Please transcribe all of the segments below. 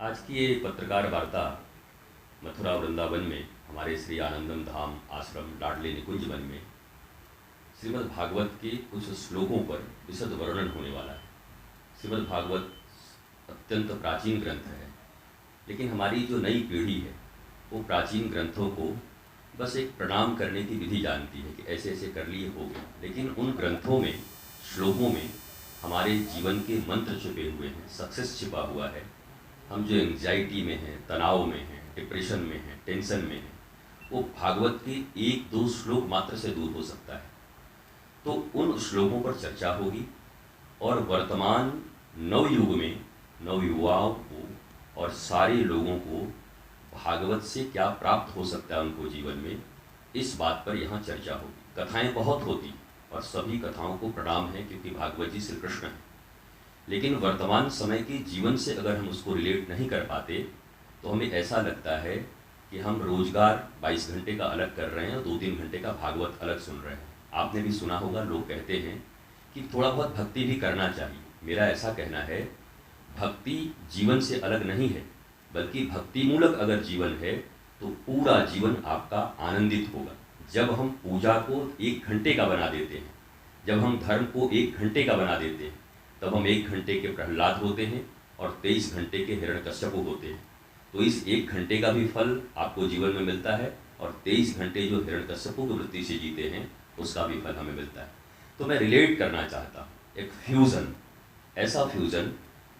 आज की ये पत्रकार वार्ता मथुरा वृंदावन में हमारे श्री आनंदम धाम आश्रम लाडले निकुंज वन में श्रीमद् भागवत के कुछ श्लोकों पर विशद वर्णन होने वाला है। श्रीमद् भागवत अत्यंत प्राचीन ग्रंथ है, लेकिन हमारी जो नई पीढ़ी है वो प्राचीन ग्रंथों को बस एक प्रणाम करने की विधि जानती है कि ऐसे ऐसे कर लिए हो गए, लेकिन उन ग्रंथों में श्लोकों में हमारे जीवन के मंत्र छिपे हुए हैं, सक्सेस छिपा हुआ है। हम जो एंग्जाइटी में हैं, तनाव में हैं, डिप्रेशन में हैं, टेंशन में हैं, वो भागवत के एक दो श्लोक मात्र से दूर हो सकता है। तो उन श्लोकों पर चर्चा होगी और वर्तमान नवयुग में नवयुवाओं को और सारे लोगों को भागवत से क्या प्राप्त हो सकता है उनको जीवन में, इस बात पर यहाँ चर्चा होगी। कथाएं बहुत होती और सभी कथाओं को प्रणाम है, क्योंकि भागवत जी श्री कृष्ण हैं। लेकिन वर्तमान समय के जीवन से अगर हम उसको रिलेट नहीं कर पाते तो हमें ऐसा लगता है कि हम रोजगार 22 घंटे का अलग कर रहे हैं और 2-3 घंटे का भागवत अलग सुन रहे हैं। आपने भी सुना होगा, लोग कहते हैं कि थोड़ा बहुत भक्ति भी करना चाहिए। मेरा ऐसा कहना है, भक्ति जीवन से अलग नहीं है, बल्कि भक्ति मूलक अगर जीवन है तो पूरा जीवन आपका आनंदित होगा। जब हम पूजा को 1 घंटे का बना देते हैं, जब हम धर्म को 1 घंटे का बना देते हैं, तब हम 1 घंटे के प्रहलाद होते हैं और 23 घंटे के हिरण्यकश्यप होते हैं। तो इस 1 घंटे का भी फल आपको जीवन में मिलता है और 23 घंटे जो हिरण्यकश्यप की वृत्ति से जीते हैं उसका भी फल हमें मिलता है। तो मैं रिलेट करना चाहता हूँ एक फ्यूज़न, ऐसा फ्यूज़न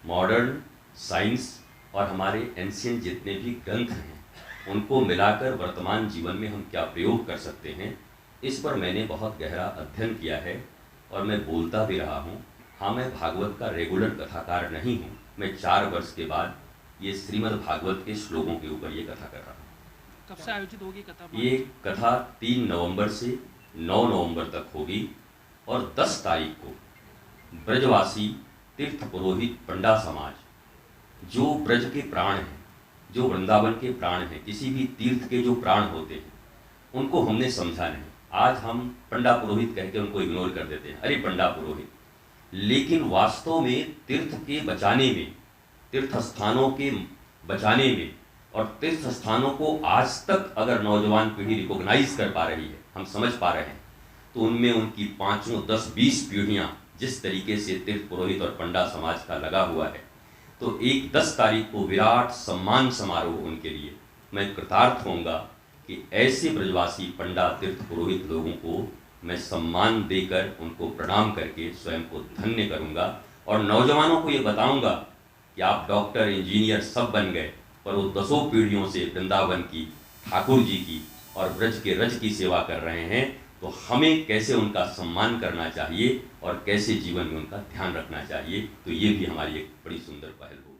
मॉडर्न साइंस और हमारे एंशिएंट जितने भी ग्रंथ हैं उनको मिलाकर वर्तमान जीवन में हम क्या प्रयोग कर सकते हैं, इस पर मैंने बहुत गहरा अध्ययन किया है और मैं बोलता भी रहा हूँ। हाँ, मैं भागवत का रेगुलर कथाकार नहीं हूँ। मैं 4 वर्ष के बाद ये श्रीमद् भागवत के श्लोकों के ऊपर ये कथा कर रहा हूँ। कब से आयोजित होगी कथा? ये कथा 3 नवंबर से 9 नवंबर तक होगी और 10 तारीख को ब्रजवासी तीर्थ पुरोहित पंडा समाज, जो ब्रज के प्राण हैं, जो वृंदावन के प्राण हैं, किसी भी तीर्थ के जो प्राण होते हैं, उनको हमने समझा नहीं। आज हम पंडा पुरोहित कह के उनको इग्नोर कर देते हैं, अरे पंडा पुरोहित। लेकिन वास्तव में तीर्थ के बचाने में, तीर्थ स्थानों के बचाने में और तीर्थ स्थानों को आज तक अगर नौजवान पीढ़ी रिकॉग्नाइज कर पा रही है, हम समझ पा रहे हैं, तो उनमें उनकी 5, 10, 20 पीढ़ियां जिस तरीके से तीर्थ पुरोहित और पंडा समाज का लगा हुआ है, तो एक 10 तारीख को विराट सम्मान समारोह उनके लिए मैं कृतार्थ होऊंगा कि ऐसे ब्रजवासी पंडा तीर्थ पुरोहित लोगों को मैं सम्मान देकर उनको प्रणाम करके स्वयं को धन्य करूंगा और नौजवानों को ये बताऊंगा कि आप डॉक्टर, इंजीनियर सब बन गए, पर वो 10 पीढ़ियों से वृंदावन की, ठाकुर जी की और ब्रज के रज की सेवा कर रहे हैं। तो हमें कैसे उनका सम्मान करना चाहिए और कैसे जीवन में उनका ध्यान रखना चाहिए, तो ये भी हमारी एक बड़ी सुंदर पहल होगी।